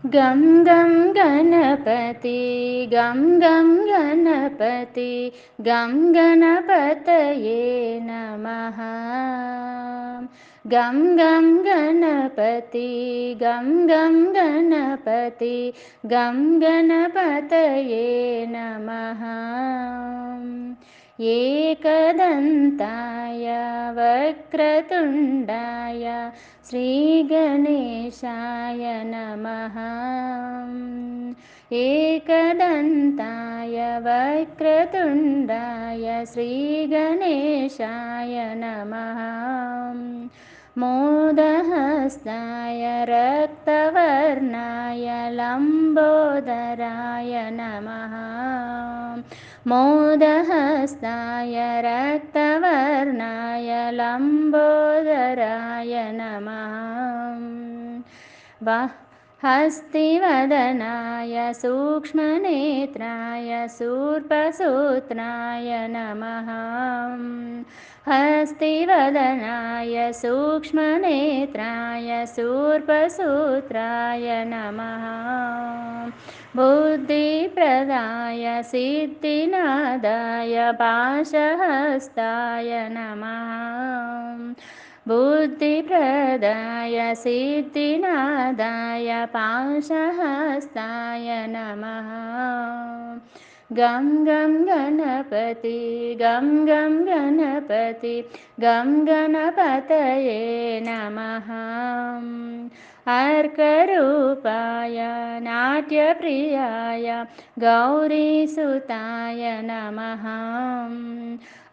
गं गं गणपति गं गं गणपति गं गणपतये नमः। गं गं गणपति गं गं गणपति गं गणपतये नमः। एकदन्ताय वक्रतुण्डाय श्रीगणेशाय नमः। एकदन्ताय वक्रतुण्डाय श्रीगणेशाय नमः। मोदहस्ताय रक्तवर्णाय लम्बोदराय नमः। मोदहस्ताय रक्तवर्णाय लम्बोदराय नमः। हस्तिवदनाय सूक्ष्मनेत्राय शूर्पसूत्राय नमः। हस्तिवदनाय सूक्ष्मनेत्राय शूर्पसूत्राय नमः। बुद्धिप्रदाय सिद्धिनादाय पाशहस्ताय नमः। बुद्धिप्रदाय सिद्धिनादाय पाशहस्ताय नमः। गं गं गणपति गं गं गणपति गं गणपतये नमः। अर्करूपाय नाट्यप्रियाय गौरीसुताय नमः।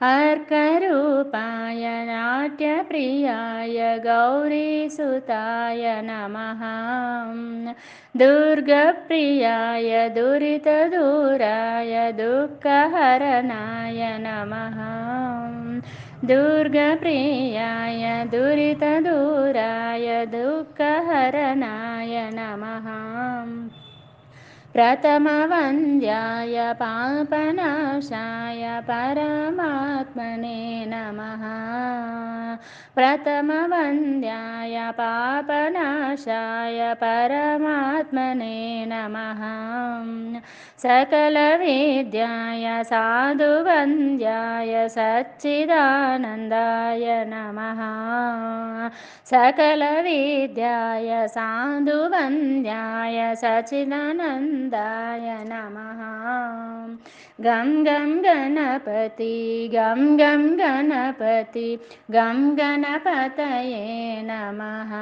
अर्करूपाय नाट्यप्रियाय गौरीसुताय नमः। दुर्गप्रियाय दुरितदूराय दुःखहरणाय नमः। दुर्गप्रियाय दुरितदूराय दुःखहरणाय नमः। प्रथमवन्द्याय पापनाशाय परमात्मने नमः। प्रथमवन्द्याय पापनाशाय परमात्मने नमः। सकलविद्याय साधुवन्द्याय सच्चिदानन्दाय नमः। सकलविद्याय साधुवन्द्याय सच्चिदानन्दाय नमः। गं गं गणपति गं गं गणपति गं गणपतये नमः।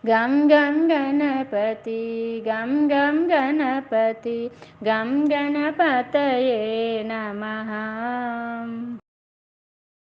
गं गं गणपति गं गं गणपति गं गणपतये नमः।